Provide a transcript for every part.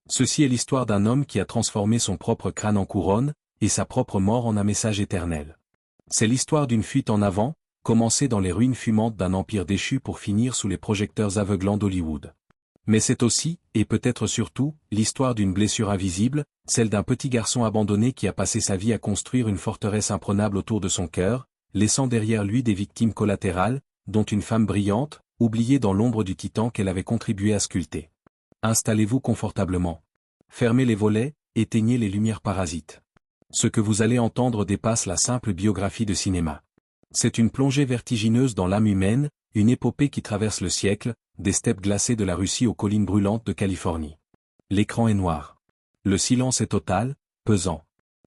Ceci est l'histoire d'un homme qui a transformé son propre crâne en couronne, et sa propre mort en un message éternel. C'est l'histoire d'une fuite en avant, commencée dans les ruines fumantes d'un empire déchu pour finir sous les projecteurs aveuglants d'Hollywood. Mais c'est aussi, et peut-être surtout, l'histoire d'une blessure invisible, celle d'un petit garçon abandonné qui a passé sa vie à construire une forteresse imprenable autour de son cœur, laissant derrière lui des victimes collatérales, dont une femme brillante, oubliée dans l'ombre du titan qu'elle avait contribué à sculpter. Installez-vous confortablement. Fermez les volets, éteignez les lumières parasites. Ce que vous allez entendre dépasse la simple biographie de cinéma. C'est une plongée vertigineuse dans l'âme humaine, une épopée qui traverse le siècle, des steppes glacées de la Russie aux collines brûlantes de Californie. L'écran est noir. Le silence est total, pesant.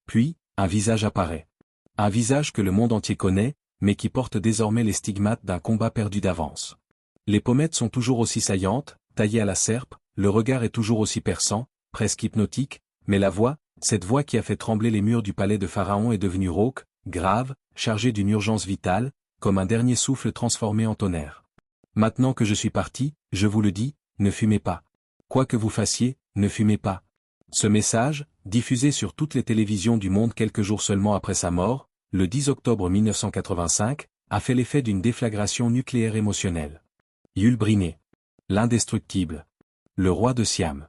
Puis, un visage apparaît. Un visage que le monde entier connaît, mais qui porte désormais les stigmates d'un combat perdu d'avance. Les pommettes sont toujours aussi saillantes, taillées à la serpe, le regard est toujours aussi perçant, presque hypnotique, mais la voix, cette voix qui a fait trembler les murs du palais de Pharaon est devenue rauque, grave, chargée d'une urgence vitale, comme un dernier souffle transformé en tonnerre. Maintenant que je suis parti, je vous le dis, ne fumez pas. Quoi que vous fassiez, ne fumez pas. Ce message, diffusé sur toutes les télévisions du monde quelques jours seulement après sa mort, le 10 octobre 1985, a fait l'effet d'une déflagration nucléaire émotionnelle. Yul Brynner. L'indestructible. Le roi de Siam.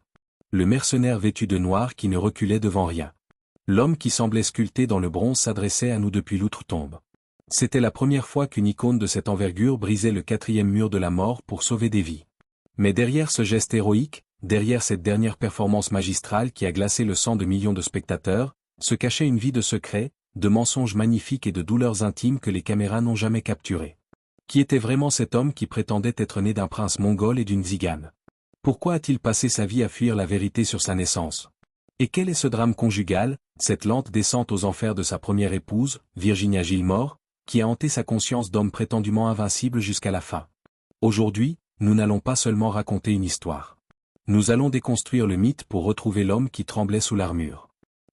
Le mercenaire vêtu de noir qui ne reculait devant rien. L'homme qui semblait sculpté dans le bronze s'adressait à nous depuis l'outre-tombe. C'était la première fois qu'une icône de cette envergure brisait le 4e mur de la mort pour sauver des vies. Mais derrière ce geste héroïque, derrière cette dernière performance magistrale qui a glacé le sang de millions de spectateurs, se cachait une vie de secrets, de mensonges magnifiques et de douleurs intimes que les caméras n'ont jamais capturées. Qui était vraiment cet homme qui prétendait être né d'un prince mongol et d'une tzigane? Pourquoi a-t-il passé sa vie à fuir la vérité sur sa naissance? Et quel est ce drame conjugal, cette lente descente aux enfers de sa première épouse, Virginia Gilmore, qui a hanté sa conscience d'homme prétendument invincible jusqu'à la fin? Aujourd'hui, nous n'allons pas seulement raconter une histoire. Nous allons déconstruire le mythe pour retrouver l'homme qui tremblait sous l'armure.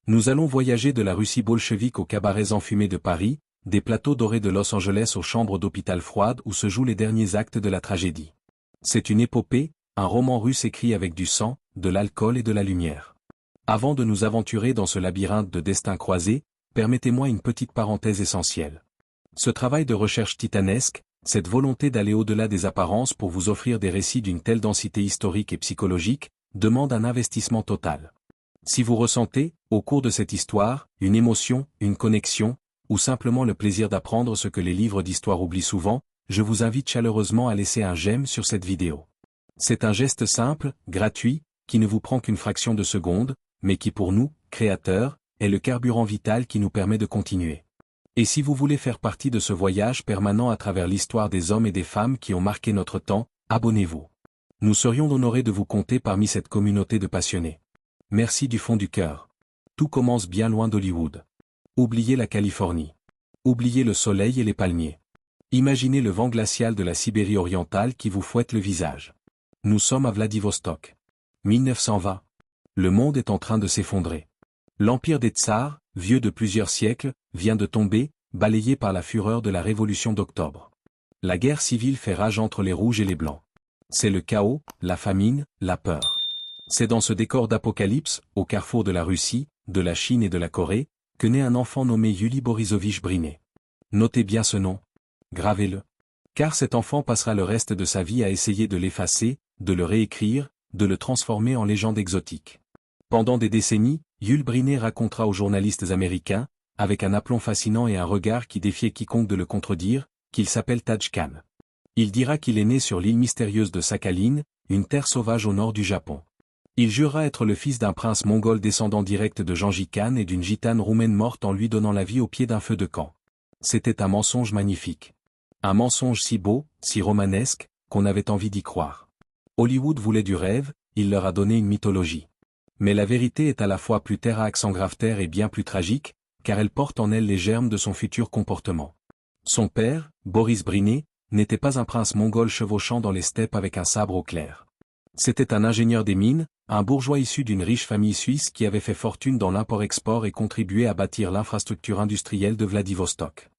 Nous allons voyager de la Russie bolchevique aux cabarets enfumés de Paris, des plateaux dorés de Los Angeles aux chambres d'hôpital froides où se jouent les derniers actes de la tragédie. C'est une épopée, un roman russe écrit avec du sang, de l'alcool et de la lumière. Avant de nous aventurer dans ce labyrinthe de destins croisés, permettez-moi une petite parenthèse essentielle. Ce travail de recherche titanesque, cette volonté d'aller au-delà des apparences pour vous offrir des récits d'une telle densité historique et psychologique, demande un investissement total. Si vous ressentez, au cours de cette histoire, une émotion, une connexion, ou simplement le plaisir d'apprendre ce que les livres d'histoire oublient souvent, je vous invite chaleureusement à laisser un j'aime sur cette vidéo. C'est un geste simple, gratuit, qui ne vous prend qu'une fraction de seconde, mais qui pour nous, créateurs, est le carburant vital qui nous permet de continuer. Et si vous voulez faire partie de ce voyage permanent à travers l'histoire des hommes et des femmes qui ont marqué notre temps, abonnez-vous. Nous serions honorés de vous compter parmi cette communauté de passionnés. Merci du fond du cœur. Tout commence bien loin d'Hollywood. Oubliez la Californie. Oubliez le soleil et les palmiers. Imaginez le vent glacial de la Sibérie orientale qui vous fouette le visage. Nous sommes à Vladivostok. 1920. Le monde est en train de s'effondrer. L'empire des tsars, vieux de plusieurs siècles, vient de tomber, balayé par la fureur de la révolution d'octobre. La guerre civile fait rage entre les rouges et les blancs. C'est le chaos, la famine, la peur. C'est dans ce décor d'apocalypse, au carrefour de la Russie, de la Chine et de la Corée, que naît un enfant nommé Yuli Borisovich Brynner. Notez bien ce nom. Gravez-le. Car cet enfant passera le reste de sa vie à essayer de l'effacer, de le réécrire, de le transformer en légende exotique. Pendant des décennies, Yul Brynner racontera aux journalistes américains, avec un aplomb fascinant et un regard qui défiait quiconque de le contredire, qu'il s'appelle Taj Khan. Il dira qu'il est né sur l'île mystérieuse de Sakhaline, une terre sauvage au nord du Japon. Il jurera être le fils d'un prince mongol descendant direct de Gengis Khan et d'une gitane roumaine morte en lui donnant la vie au pied d'un feu de camp. C'était un mensonge magnifique. Un mensonge si beau, si romanesque, qu'on avait envie d'y croire. Hollywood voulait du rêve, il leur a donné une mythologie. Mais la vérité est à la fois plus terre à accent grave-terre et bien plus tragique, car elle porte en elle les germes de son futur comportement. Son père, Boris Brynner, n'était pas un prince mongol chevauchant dans les steppes avec un sabre au clair. C'était un ingénieur des mines, un bourgeois issu d'une riche famille suisse qui avait fait fortune dans l'import-export et contribué à bâtir l'infrastructure industrielle de Vladivostok.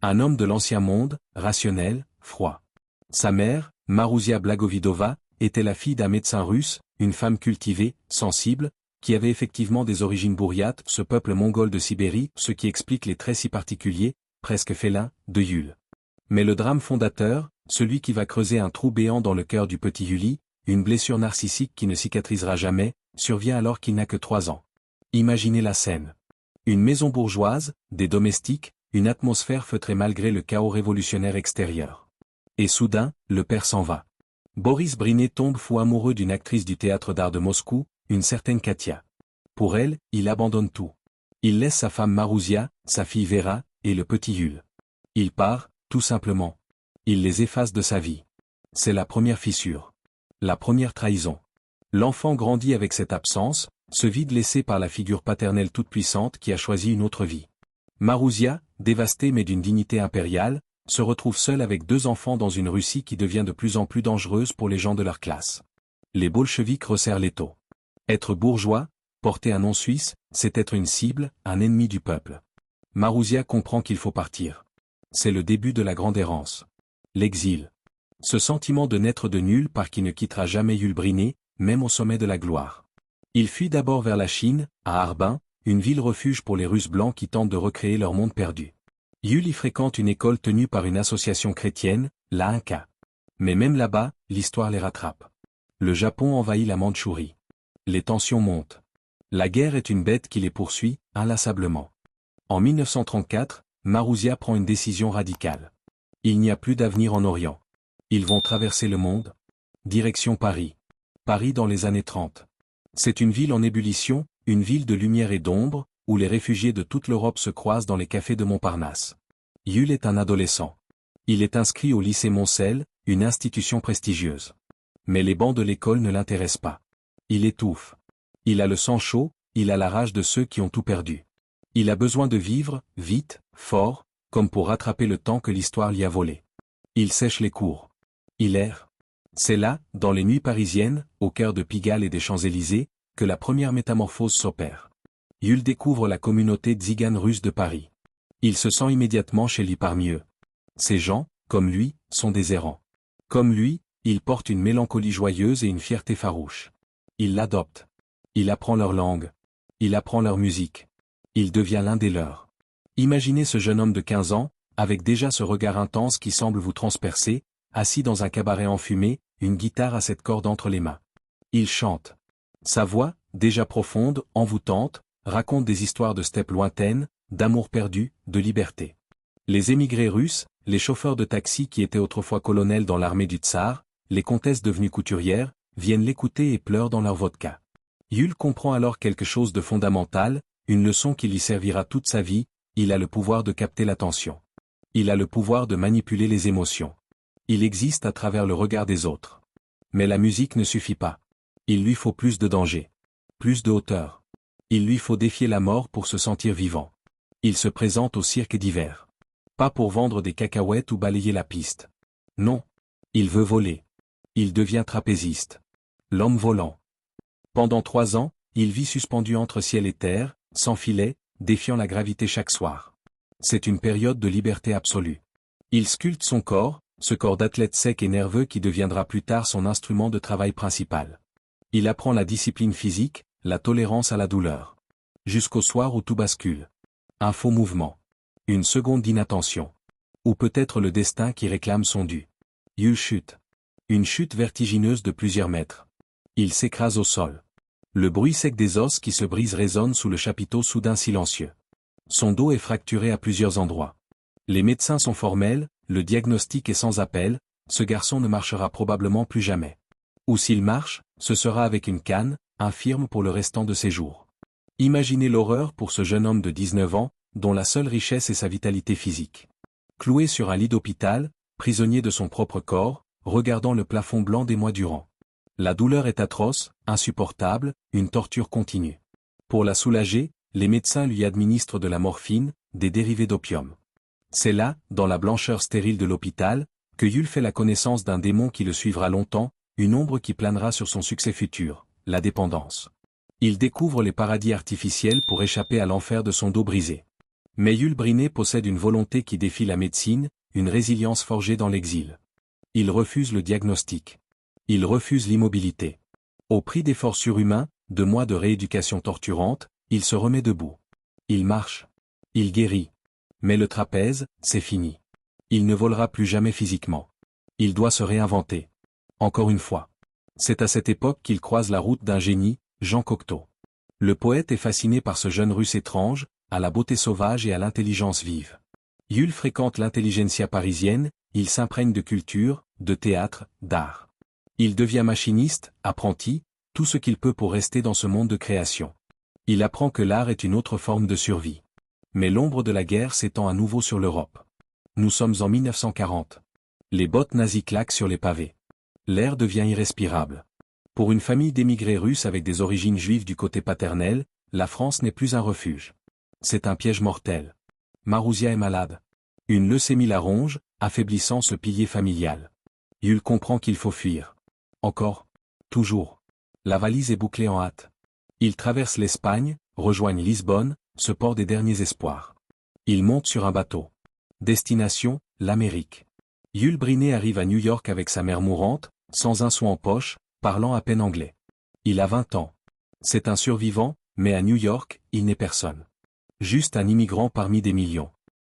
Un homme de l'ancien monde, rationnel, froid. Sa mère, Marousia Blagovidova, était la fille d'un médecin russe, une femme cultivée, sensible, qui avait effectivement des origines bouriates, ce peuple mongol de Sibérie, ce qui explique les traits si particuliers, presque félins, de Yule. Mais le drame fondateur, celui qui va creuser un trou béant dans le cœur du petit Yuli, une blessure narcissique qui ne cicatrisera jamais, survient alors qu'il n'a que 3 ans. Imaginez la scène. Une maison bourgeoise, des domestiques, une atmosphère feutrée malgré le chaos révolutionnaire extérieur. Et soudain, le père s'en va. Boris Briné tombe fou amoureux d'une actrice du théâtre d'art de Moscou, une certaine Katia. Pour elle, il abandonne tout. Il laisse sa femme Marouzia, sa fille Vera, et le petit Yule. Il part, tout simplement. Il les efface de sa vie. C'est la première fissure. La première trahison. L'enfant grandit avec cette absence, ce vide laissé par la figure paternelle toute-puissante qui a choisi une autre vie. Marouzia, dévastée mais d'une dignité impériale, se retrouve seule avec 2 enfants dans une Russie qui devient de plus en plus dangereuse pour les gens de leur classe. Les bolcheviks resserrent l'étau. Être bourgeois, porter un nom suisse, c'est être une cible, un ennemi du peuple. Marouzia comprend qu'il faut partir. C'est le début de la grande errance. L'exil. Ce sentiment de n'être de nul par qui ne quittera jamais Yul Briné, même au sommet de la gloire. Il fuit d'abord vers la Chine, à Harbin, une ville refuge pour les Russes blancs qui tentent de recréer leur monde perdu. Yul y fréquente une école tenue par une association chrétienne, la Inca. Mais même là-bas, l'histoire les rattrape. Le Japon envahit la Mandchourie. Les tensions montent. La guerre est une bête qui les poursuit, inlassablement. En 1934, Marouzia prend une décision radicale. Il n'y a plus d'avenir en Orient. Ils vont traverser le monde. Direction Paris. Paris dans les années 30. C'est une ville en ébullition, une ville de lumière et d'ombre, où les réfugiés de toute l'Europe se croisent dans les cafés de Montparnasse. Yule est un adolescent. Il est inscrit au lycée Moncel, une institution prestigieuse. Mais les bancs de l'école ne l'intéressent pas. Il étouffe. Il a le sang chaud, il a la rage de ceux qui ont tout perdu. Il a besoin de vivre, vite, fort, comme pour rattraper le temps que l'histoire lui a volé. Il sèche les cours. Il erre. C'est là, dans les nuits parisiennes, au cœur de Pigalle et des Champs-Élysées, que la première métamorphose s'opère. Yule découvre la communauté tzigane russe de Paris. Il se sent immédiatement chez lui parmi eux. Ces gens, comme lui, sont des errants. Comme lui, ils portent une mélancolie joyeuse et une fierté farouche. Il l'adopte. Il apprend leur langue. Il apprend leur musique. Il devient l'un des leurs. Imaginez ce jeune homme de 15 ans, avec déjà ce regard intense qui semble vous transpercer, assis dans un cabaret enfumé, une guitare à 7 cordes entre les mains. Il chante. Sa voix, déjà profonde, envoûtante, raconte des histoires de steppes lointaines, d'amour perdu, de liberté. Les émigrés russes, les chauffeurs de taxi qui étaient autrefois colonels dans l'armée du tsar, les comtesses devenues couturières, viennent l'écouter et pleurent dans leur vodka. Yule comprend alors quelque chose de fondamental, une leçon qui lui servira toute sa vie, il a le pouvoir de capter l'attention. Il a le pouvoir de manipuler les émotions. Il existe à travers le regard des autres. Mais la musique ne suffit pas. Il lui faut plus de danger. Plus de hauteur. Il lui faut défier la mort pour se sentir vivant. Il se présente au cirque d'hiver. Pas pour vendre des cacahuètes ou balayer la piste. Non. Il veut voler. Il devient trapéziste. L'homme volant. Pendant 3 ans, il vit suspendu entre ciel et terre, sans filet, défiant la gravité chaque soir. C'est une période de liberté absolue. Il sculpte son corps, ce corps d'athlète sec et nerveux qui deviendra plus tard son instrument de travail principal. Il apprend la discipline physique, la tolérance à la douleur. Jusqu'au soir où tout bascule. Un faux mouvement. Une seconde d'inattention. Ou peut-être le destin qui réclame son dû. Yule chute. Une chute vertigineuse de plusieurs mètres. Il s'écrase au sol. Le bruit sec des os qui se brisent résonne sous le chapiteau soudain silencieux. Son dos est fracturé à plusieurs endroits. Les médecins sont formels, le diagnostic est sans appel, ce garçon ne marchera probablement plus jamais. Ou s'il marche, ce sera avec une canne, infirme pour le restant de ses jours. Imaginez l'horreur pour ce jeune homme de 19 ans, dont la seule richesse est sa vitalité physique. Cloué sur un lit d'hôpital, prisonnier de son propre corps, regardant le plafond blanc des mois durant. La douleur est atroce, insupportable, une torture continue. Pour la soulager, les médecins lui administrent de la morphine, des dérivés d'opium. C'est là, dans la blancheur stérile de l'hôpital, que Yule fait la connaissance d'un démon qui le suivra longtemps, une ombre qui planera sur son succès futur, la dépendance. Il découvre les paradis artificiels pour échapper à l'enfer de son dos brisé. Mais Yul Brynner possède une volonté qui défie la médecine, une résilience forgée dans l'exil. Il refuse le diagnostic. Il refuse l'immobilité. Au prix d'efforts surhumains, de mois de rééducation torturante, il se remet debout. Il marche. Il guérit. Mais le trapèze, c'est fini. Il ne volera plus jamais physiquement. Il doit se réinventer. Encore une fois. C'est à cette époque qu'il croise la route d'un génie, Jean Cocteau. Le poète est fasciné par ce jeune Russe étrange, à la beauté sauvage et à l'intelligence vive. Jules fréquente l'intelligentsia parisienne, il s'imprègne de culture, de théâtre, d'art. Il devient machiniste, apprenti, tout ce qu'il peut pour rester dans ce monde de création. Il apprend que l'art est une autre forme de survie. Mais l'ombre de la guerre s'étend à nouveau sur l'Europe. Nous sommes en 1940. Les bottes nazies claquent sur les pavés. L'air devient irrespirable. Pour une famille d'émigrés russes avec des origines juives du côté paternel, la France n'est plus un refuge. C'est un piège mortel. Marouzia est malade. Une leucémie la ronge, affaiblissant ce pilier familial. Jules comprend qu'il faut fuir. Encore. Toujours. La valise est bouclée en hâte. Il traverse l'Espagne, rejoignent Lisbonne, ce port des derniers espoirs. Il monte sur un bateau. Destination, l'Amérique. Jules Brinet arrive à New York avec sa mère mourante, sans un sou en poche, parlant à peine anglais. Il a 20 ans. C'est un survivant, mais à New York, il n'est personne. Juste un immigrant parmi des millions.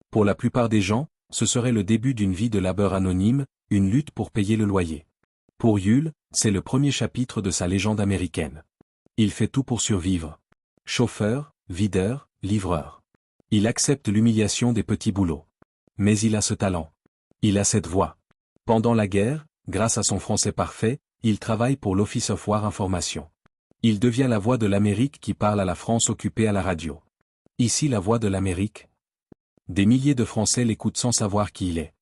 Pour la plupart des gens, ce serait le début d'une vie de labeur anonyme, une lutte pour payer le loyer. Pour Jules, c'est le premier chapitre de sa légende américaine. Il fait tout pour survivre. Chauffeur, videur, livreur. Il accepte l'humiliation des petits boulots. Mais il a ce talent. Il a cette voix. Pendant la guerre, grâce à son français parfait, il travaille pour l'Office of War Information. Il devient la voix de l'Amérique qui parle à la France occupée à la radio. Ici la voix de l'Amérique. Des milliers de Français l'écoutent sans savoir qui il est.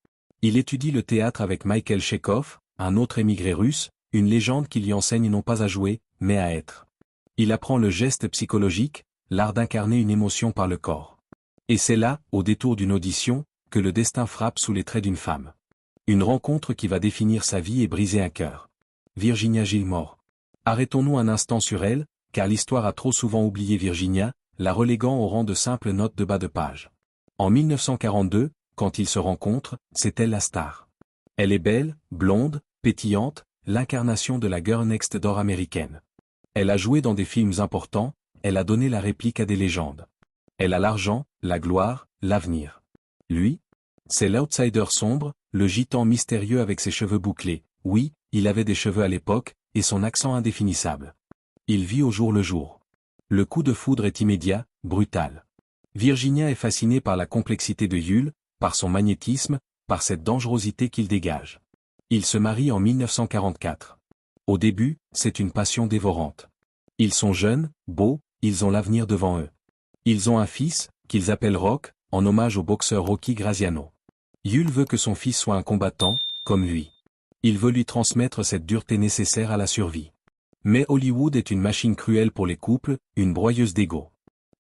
Il étudie le théâtre avec Michael Chekhov, un autre émigré russe, une légende qui lui enseigne non pas à jouer, mais à être. Il apprend le geste psychologique, l'art d'incarner une émotion par le corps. Et c'est là, au détour d'une audition, que le destin frappe sous les traits d'une femme. Une rencontre qui va définir sa vie et briser un cœur. Virginia Gilmore. Arrêtons-nous un instant sur elle, car l'histoire a trop souvent oublié Virginia, la reléguant au rang de simple note de bas de page. En 1942, quand ils se rencontrent, c'est elle la star. Elle est belle, blonde, pétillante, l'incarnation de la girl next door américaine. Elle a joué dans des films importants, elle a donné la réplique à des légendes. Elle a l'argent, la gloire, l'avenir. Lui, c'est l'outsider sombre, le gitan mystérieux avec ses cheveux bouclés. Oui, il avait des cheveux à l'époque, et son accent indéfinissable. Il vit au jour le jour. Le coup de foudre est immédiat, brutal. Virginia est fascinée par la complexité de Jules, par son magnétisme, par cette dangerosité qu'il dégage. Ils se marient en 1944. Au début, c'est une passion dévorante. Ils sont jeunes, beaux, ils ont l'avenir devant eux. Ils ont un fils, qu'ils appellent Rock, en hommage au boxeur Rocky Graziano. Jules veut que son fils soit un combattant, comme lui. Il veut lui transmettre cette dureté nécessaire à la survie. Mais Hollywood est une machine cruelle pour les couples, une broyeuse d'ego.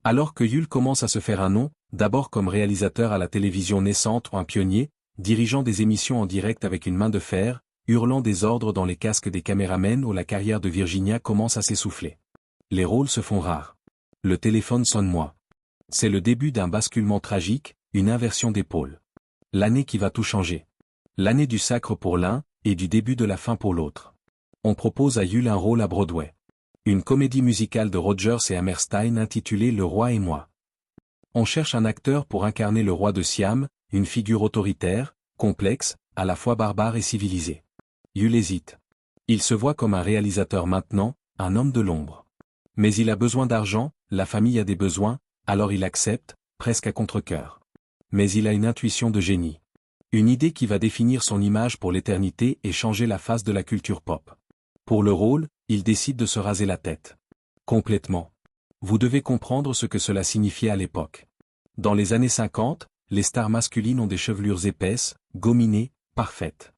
Alors que Jules commence à se faire un nom, d'abord comme réalisateur à la télévision naissante ou un pionnier, dirigeant des émissions en direct avec une main de fer, hurlant des ordres dans les casques des caméramens où la carrière de Virginia commence à s'essouffler. Les rôles se font rares. Le téléphone sonne moins. C'est le début d'un basculement tragique, une inversion d'épaule. L'année qui va tout changer. L'année du sacre pour l'un, et du début de la fin pour l'autre. On propose à Jules un rôle à Broadway. Une comédie musicale de Rodgers et Hammerstein intitulée Le Roi et moi. On cherche un acteur pour incarner le roi de Siam, une figure autoritaire, complexe, à la fois barbare et civilisée. Jules hésite. Il se voit comme un réalisateur maintenant, un homme de l'ombre. Mais il a besoin d'argent, la famille a des besoins, alors il accepte, presque à contre-cœur. Mais il a une intuition de génie. Une idée qui va définir son image pour l'éternité et changer la face de la culture pop. Pour le rôle, il décide de se raser la tête. Complètement. Vous devez comprendre ce que cela signifiait à l'époque. Dans les années 50, les stars masculines ont des chevelures épaisses, gominées, parfaites.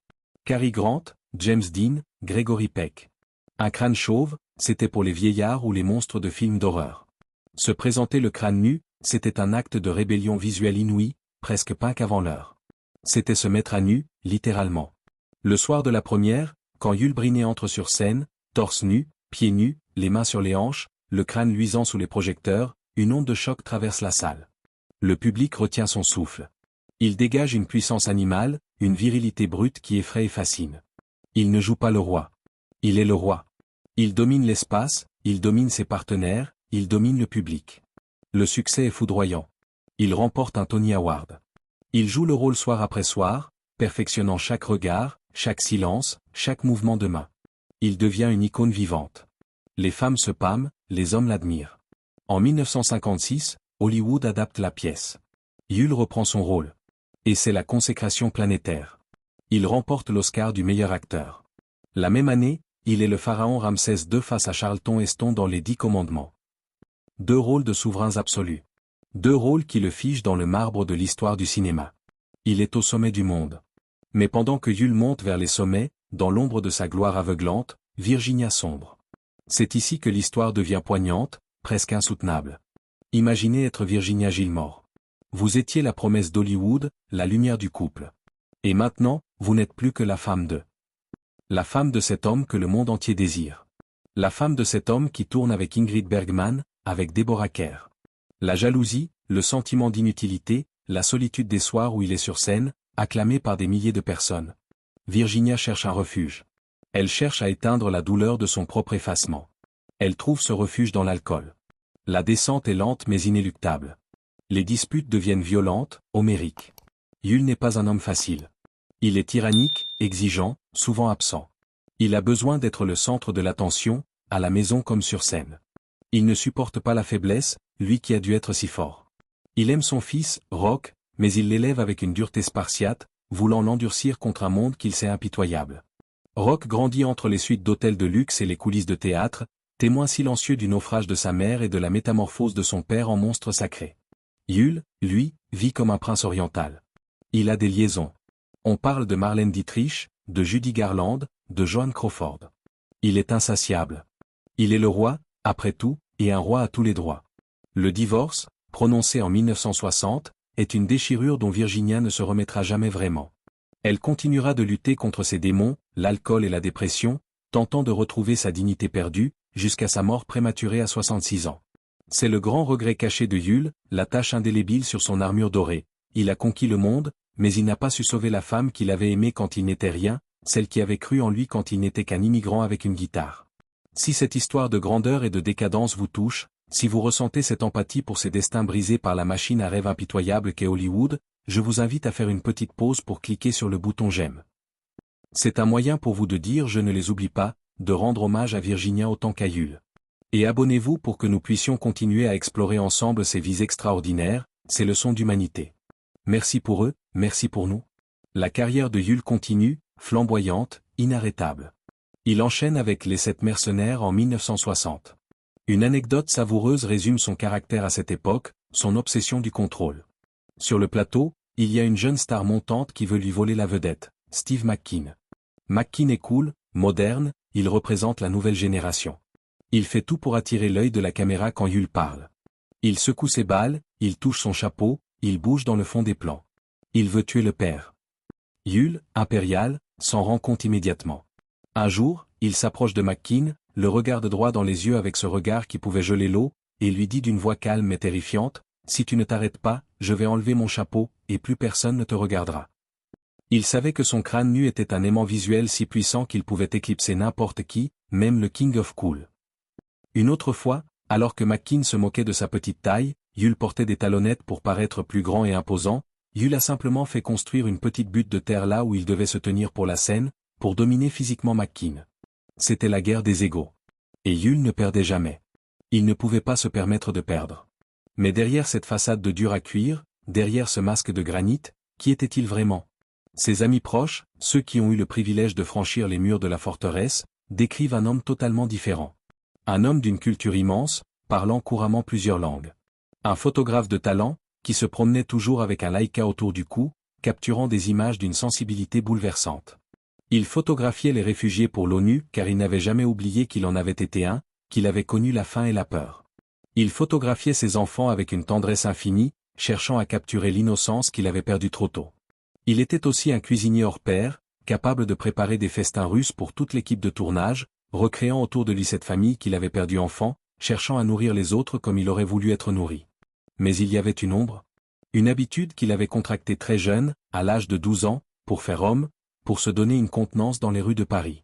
Cary Grant, James Dean, Gregory Peck. Un crâne chauve, c'était pour les vieillards ou les monstres de films d'horreur. Se présenter le crâne nu, c'était un acte de rébellion visuelle inouïe, presque punk avant l'heure. C'était se mettre à nu, littéralement. Le soir de la première, quand Jules Brinet entre sur scène, torse nu, pieds nus, les mains sur les hanches, le crâne luisant sous les projecteurs, une onde de choc traverse la salle. Le public retient son souffle. Il dégage une puissance animale, une virilité brute qui effraie et fascine. Il ne joue pas le roi. Il est le roi. Il domine l'espace, il domine ses partenaires, il domine le public. Le succès est foudroyant. Il remporte un Tony Award. Il joue le rôle soir après soir, perfectionnant chaque regard, chaque silence, chaque mouvement de main. Il devient une icône vivante. Les femmes se pâment, les hommes l'admirent. En 1956, Hollywood adapte la pièce. Yul reprend son rôle. Et c'est la consécration planétaire. Il remporte l'Oscar du meilleur acteur. La même année, il est le pharaon Ramsès II face à Charlton Heston dans Les 10 Commandements. 2 rôles de souverains absolus. 2 rôles qui le figent dans le marbre de l'histoire du cinéma. Il est au sommet du monde. Mais pendant que Yul monte vers les sommets, dans l'ombre de sa gloire aveuglante, Virginia sombre. C'est ici que l'histoire devient poignante, presque insoutenable. Imaginez être Virginia Gilmore. Vous étiez la promesse d'Hollywood, la lumière du couple. Et maintenant, vous n'êtes plus que la femme de. La femme de cet homme que le monde entier désire. La femme de cet homme qui tourne avec Ingrid Bergman, avec Deborah Kerr. La jalousie, le sentiment d'inutilité, la solitude des soirs où il est sur scène, acclamé par des milliers de personnes. Virginia cherche un refuge. Elle cherche à éteindre la douleur de son propre effacement. Elle trouve ce refuge dans l'alcool. La descente est lente mais inéluctable. Les disputes deviennent violentes, homériques. Yul n'est pas un homme facile. Il est tyrannique, exigeant, souvent absent. Il a besoin d'être le centre de l'attention, à la maison comme sur scène. Il ne supporte pas la faiblesse, lui qui a dû être si fort. Il aime son fils, Rock, mais il l'élève avec une dureté spartiate, voulant l'endurcir contre un monde qu'il sait impitoyable. Rock grandit entre les suites d'hôtels de luxe et les coulisses de théâtre, témoin silencieux du naufrage de sa mère et de la métamorphose de son père en monstre sacré. Yul, lui, vit comme un prince oriental. Il a des liaisons. On parle de Marlène Dietrich, de Judy Garland, de Joan Crawford. Il est insatiable. Il est le roi, après tout, et un roi à tous les droits. Le divorce, prononcé en 1960, est une déchirure dont Virginia ne se remettra jamais vraiment. Elle continuera de lutter contre ses démons, l'alcool et la dépression, tentant de retrouver sa dignité perdue, jusqu'à sa mort prématurée à 66 ans. C'est le grand regret caché de Yul, la tache indélébile sur son armure dorée. Il a conquis le monde, mais il n'a pas su sauver la femme qu'il avait aimée quand il n'était rien, celle qui avait cru en lui quand il n'était qu'un immigrant avec une guitare. Si cette histoire de grandeur et de décadence vous touche, si vous ressentez cette empathie pour ces destins brisés par la machine à rêve impitoyable qu'est Hollywood, je vous invite à faire une petite pause pour cliquer sur le bouton j'aime. C'est un moyen pour vous de dire je ne les oublie pas, de rendre hommage à Virginia autant qu'à Yul. Et abonnez-vous pour que nous puissions continuer à explorer ensemble ces vies extraordinaires, ces leçons d'humanité. Merci pour eux, merci pour nous. La carrière de Yul continue, flamboyante, inarrêtable. Il enchaîne avec Les 7 mercenaires en 1960. Une anecdote savoureuse résume son caractère à cette époque, son obsession du contrôle. Sur le plateau, il y a une jeune star montante qui veut lui voler la vedette, Steve McQueen. McQueen est cool, moderne, il représente la nouvelle génération. Il fait tout pour attirer l'œil de la caméra quand Yul parle. Il secoue ses balles, il touche son chapeau, il bouge dans le fond des plans. Il veut tuer le père. Yul, impérial, s'en rend compte immédiatement. Un jour, il s'approche de McQueen, le regarde droit dans les yeux avec ce regard qui pouvait geler l'eau, et lui dit d'une voix calme mais terrifiante, « Si tu ne t'arrêtes pas, je vais enlever mon chapeau, et plus personne ne te regardera. » Il savait que son crâne nu était un aimant visuel si puissant qu'il pouvait éclipser n'importe qui, même le King of Cool. Une autre fois, alors que McQueen se moquait de sa petite taille, Yul portait des talonnettes pour paraître plus grand et imposant, Yul a simplement fait construire une petite butte de terre là où il devait se tenir pour la scène, pour dominer physiquement McQueen. C'était la guerre des égaux. Et Yul ne perdait jamais. Il ne pouvait pas se permettre de perdre. Mais derrière cette façade de dur à cuire, derrière ce masque de granit, qui était-il vraiment? Ses amis proches, ceux qui ont eu le privilège de franchir les murs de la forteresse, décrivent un homme totalement différent. Un homme d'une culture immense, parlant couramment plusieurs langues. Un photographe de talent, qui se promenait toujours avec un Leica autour du cou, capturant des images d'une sensibilité bouleversante. Il photographiait les réfugiés pour l'ONU car il n'avait jamais oublié qu'il en avait été un, qu'il avait connu la faim et la peur. Il photographiait ses enfants avec une tendresse infinie, cherchant à capturer l'innocence qu'il avait perdue trop tôt. Il était aussi un cuisinier hors pair, capable de préparer des festins russes pour toute l'équipe de tournage, recréant autour de lui cette famille qu'il avait perdue enfant, cherchant à nourrir les autres comme il aurait voulu être nourri. Mais il y avait une ombre. Une habitude qu'il avait contractée très jeune, à l'âge de 12 ans, pour faire homme, pour se donner une contenance dans les rues de Paris.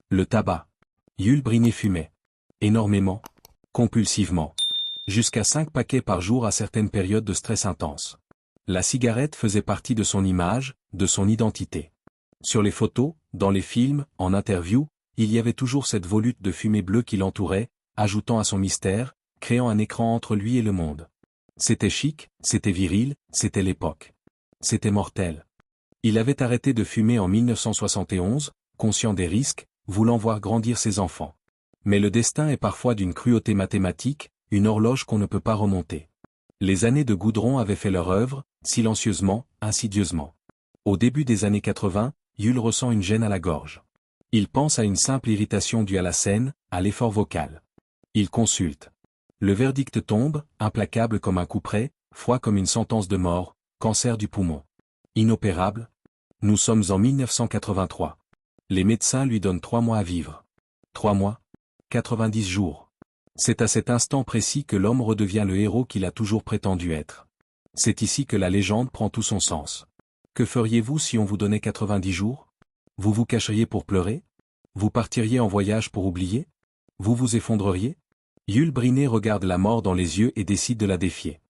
Le tabac. Yul Brynner fumait. Énormément. Compulsivement. Jusqu'à 5 paquets par jour à certaines périodes de stress intense. La cigarette faisait partie de son image, de son identité. Sur les photos, dans les films, en interview, il y avait toujours cette volute de fumée bleue qui l'entourait, ajoutant à son mystère, créant un écran entre lui et le monde. C'était chic, c'était viril, c'était l'époque. C'était mortel. Il avait arrêté de fumer en 1971, conscient des risques, voulant voir grandir ses enfants. Mais le destin est parfois d'une cruauté mathématique, une horloge qu'on ne peut pas remonter. Les années de goudron avaient fait leur œuvre, silencieusement, insidieusement. Au début des années 80, Yul ressent une gêne à la gorge. Il pense à une simple irritation due à la scène, à l'effort vocal. Il consulte. Le verdict tombe, implacable comme un couperet, froid comme une sentence de mort, cancer du poumon. Inopérable. Nous sommes en 1983. Les médecins lui donnent 3 mois à vivre. 3 mois. 90 jours. C'est à cet instant précis que l'homme redevient le héros qu'il a toujours prétendu être. C'est ici que la légende prend tout son sens. Que feriez-vous si on vous donnait 90 jours? Vous vous cacheriez pour pleurer? Vous partiriez en voyage pour oublier? Vous vous effondreriez? Yul Brynner regarde la mort dans les yeux et décide de la défier.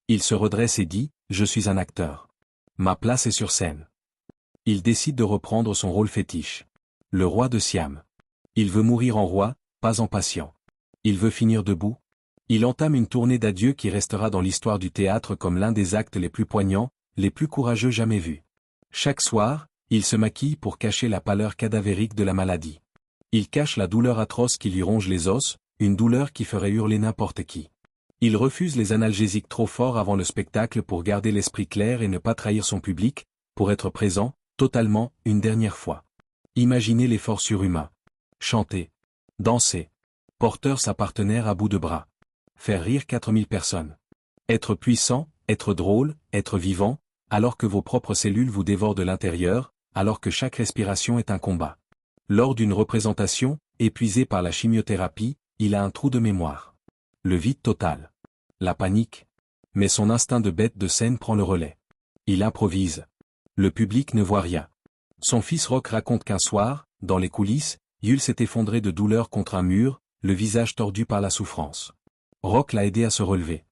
Il se redresse et dit, « Je suis un acteur. Ma place est sur scène. » Il décide de reprendre son rôle fétiche. Le roi de Siam. Il veut mourir en roi, pas en patient. Il veut finir debout. Il entame une tournée d'adieu qui restera dans l'histoire du théâtre comme l'un des actes les plus poignants, les plus courageux jamais vus. Chaque soir, il se maquille pour cacher la pâleur cadavérique de la maladie. Il cache la douleur atroce qui lui ronge les os, une douleur qui ferait hurler n'importe qui. Il refuse les analgésiques trop forts avant le spectacle pour garder l'esprit clair et ne pas trahir son public, pour être présent, totalement, une dernière fois. Imaginez l'effort surhumain. Chanter. Danser. Porteur sa partenaire à bout de bras. Faire rire 4000 personnes. Être puissant, être drôle, être vivant, alors que vos propres cellules vous dévorent de l'intérieur, alors que chaque respiration est un combat. Lors d'une représentation, épuisé par la chimiothérapie, il a un trou de mémoire. Le vide total. La panique. Mais son instinct de bête de scène prend le relais. Il improvise. Le public ne voit rien. Son fils Rock raconte qu'un soir, dans les coulisses, Yul s'est effondré de douleur contre un mur, le visage tordu par la souffrance. Rock l'a aidé à se relever.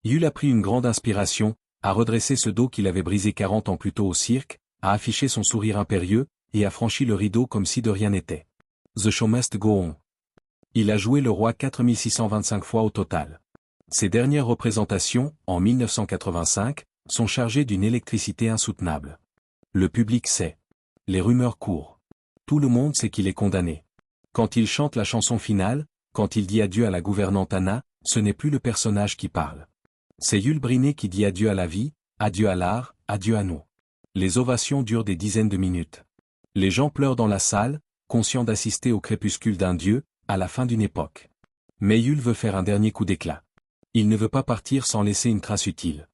Yul a pris une grande inspiration, a redressé ce dos qu'il avait brisé 40 ans plus tôt au cirque, a affiché son sourire impérieux, et a franchi le rideau comme si de rien n'était. The show must go on. Il a joué le roi 4625 fois au total. Ses dernières représentations, en 1985, sont chargées d'une électricité insoutenable. Le public sait. Les rumeurs courent. Tout le monde sait qu'il est condamné. Quand il chante la chanson finale, quand il dit adieu à la gouvernante Anna, ce n'est plus le personnage qui parle. C'est Yul Brynner qui dit adieu à la vie, adieu à l'art, adieu à nous. Les ovations durent des dizaines de minutes. Les gens pleurent dans la salle, conscients d'assister au crépuscule d'un dieu, à la fin d'une époque. Mais Yul veut faire un dernier coup d'éclat. Il ne veut pas partir sans laisser une trace utile.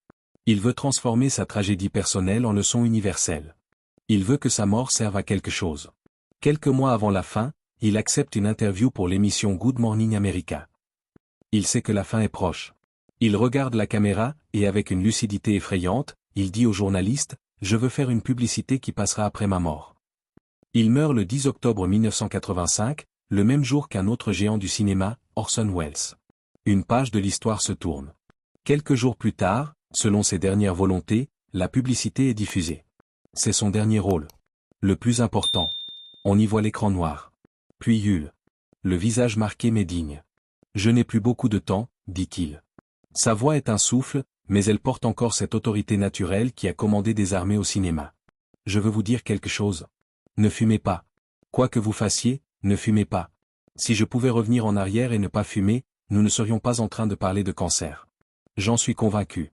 Il veut transformer sa tragédie personnelle en leçon universelle. Il veut que sa mort serve à quelque chose. Quelques mois avant la fin, il accepte une interview pour l'émission Good Morning America. Il sait que la fin est proche. Il regarde la caméra, et avec une lucidité effrayante, il dit au journaliste, « Je veux faire une publicité qui passera après ma mort. » Il meurt le 10 octobre 1985, le même jour qu'un autre géant du cinéma, Orson Welles. Une page de l'histoire se tourne. Quelques jours plus tard, selon ses dernières volontés, la publicité est diffusée. C'est son dernier rôle. Le plus important. On y voit l'écran noir. Puis Yul. Le visage marqué mais digne. « Je n'ai plus beaucoup de temps, dit-il. » Sa voix est un souffle, mais elle porte encore cette autorité naturelle qui a commandé des armées au cinéma. Je veux vous dire quelque chose. Ne fumez pas. Quoi que vous fassiez, ne fumez pas. Si je pouvais revenir en arrière et ne pas fumer, nous ne serions pas en train de parler de cancer. J'en suis convaincu.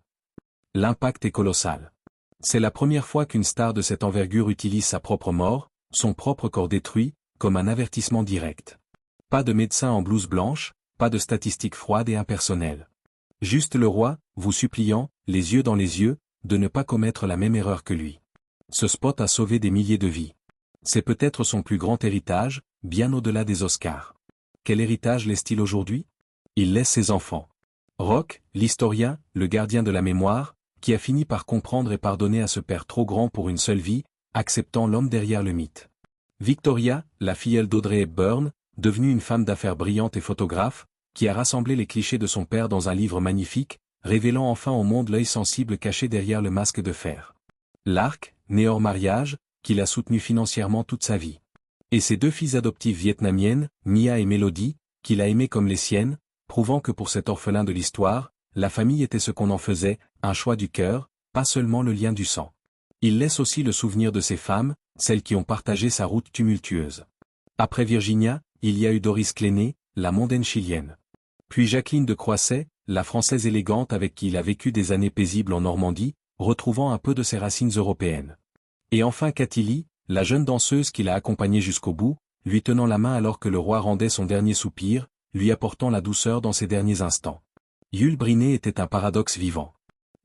L'impact est colossal. C'est la première fois qu'une star de cette envergure utilise sa propre mort, son propre corps détruit, comme un avertissement direct. Pas de médecin en blouse blanche, pas de statistiques froides et impersonnelles. Juste le roi, vous suppliant, les yeux dans les yeux, de ne pas commettre la même erreur que lui. Ce spot a sauvé des milliers de vies. C'est peut-être son plus grand héritage, bien au-delà des Oscars. Quel héritage laisse-t-il aujourd'hui? Il laisse ses enfants. Rock, l'historien, le gardien de la mémoire, qui a fini par comprendre et pardonner à ce père trop grand pour une seule vie, acceptant l'homme derrière le mythe. Victoria, la filleule d'Audrey Hepburn, devenue une femme d'affaires brillante et photographe, qui a rassemblé les clichés de son père dans un livre magnifique, révélant enfin au monde l'œil sensible caché derrière le masque de fer. Lark, né hors mariage, qui l'a soutenu financièrement toute sa vie. Et ses 2 filles adoptives vietnamiennes, Mia et Melody, qu'il a aimées comme les siennes, prouvant que pour cet orphelin de l'histoire, la famille était ce qu'on en faisait, un choix du cœur, pas seulement le lien du sang. Il laisse aussi le souvenir de ces femmes, celles qui ont partagé sa route tumultueuse. Après Virginia, il y a eu Doris Cléné, la mondaine chilienne. Puis Jacqueline de Croisset, la Française élégante avec qui il a vécu des années paisibles en Normandie, retrouvant un peu de ses racines européennes. Et enfin Katy Lee, la jeune danseuse qui l'a accompagnée jusqu'au bout, lui tenant la main alors que le roi rendait son dernier soupir, lui apportant la douceur dans ses derniers instants. Yul Brynner était un paradoxe vivant.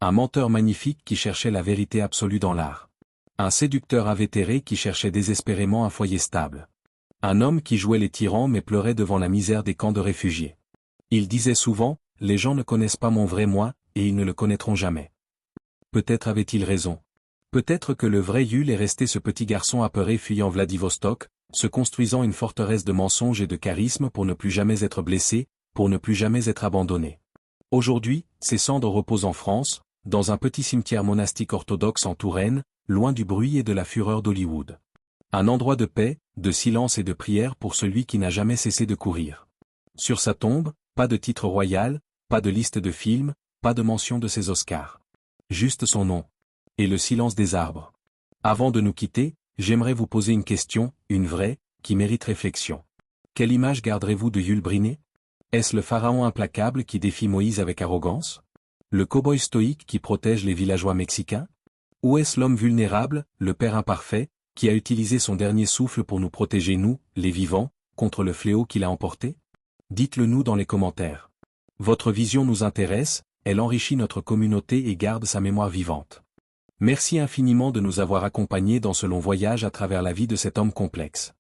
Un menteur magnifique qui cherchait la vérité absolue dans l'art. Un séducteur invétéré qui cherchait désespérément un foyer stable. Un homme qui jouait les tyrans mais pleurait devant la misère des camps de réfugiés. Il disait souvent, « Les gens ne connaissent pas mon vrai moi, et ils ne le connaîtront jamais. » Peut-être avait-il raison. Peut-être que le vrai Yul est resté ce petit garçon apeuré fuyant Vladivostok, se construisant une forteresse de mensonges et de charisme pour ne plus jamais être blessé, pour ne plus jamais être abandonné. Aujourd'hui, ses cendres reposent en France, dans un petit cimetière monastique orthodoxe en Touraine, loin du bruit et de la fureur d'Hollywood. Un endroit de paix, de silence et de prière pour celui qui n'a jamais cessé de courir. Sur sa tombe, pas de titre royal, pas de liste de films, pas de mention de ses Oscars. Juste son nom. Et le silence des arbres. Avant de nous quitter, j'aimerais vous poser une question, une vraie, qui mérite réflexion. Quelle image garderez-vous de Yul Brynner? Est-ce le pharaon implacable qui défie Moïse avec arrogance? Le cow-boy stoïque qui protège les villageois mexicains? Ou est-ce l'homme vulnérable, le père imparfait, qui a utilisé son dernier souffle pour nous protéger nous, les vivants, contre le fléau qu'il a emporté? Dites-le nous dans les commentaires. Votre vision nous intéresse, elle enrichit notre communauté et garde sa mémoire vivante. Merci infiniment de nous avoir accompagnés dans ce long voyage à travers la vie de cet homme complexe.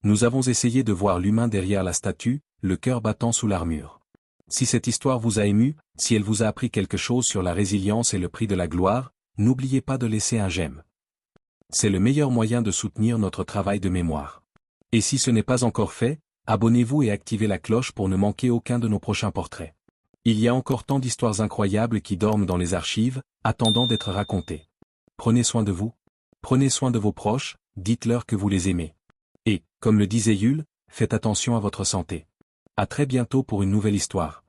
Nous avons essayé de voir l'humain derrière la statue, le cœur battant sous l'armure. Si cette histoire vous a ému, si elle vous a appris quelque chose sur la résilience et le prix de la gloire, n'oubliez pas de laisser un j'aime. C'est le meilleur moyen de soutenir notre travail de mémoire. Et si ce n'est pas encore fait, abonnez-vous et activez la cloche pour ne manquer aucun de nos prochains portraits. Il y a encore tant d'histoires incroyables qui dorment dans les archives, attendant d'être racontées. Prenez soin de vous. Prenez soin de vos proches, dites-leur que vous les aimez. Et, comme le disait Yul, faites attention à votre santé. À très bientôt pour une nouvelle histoire.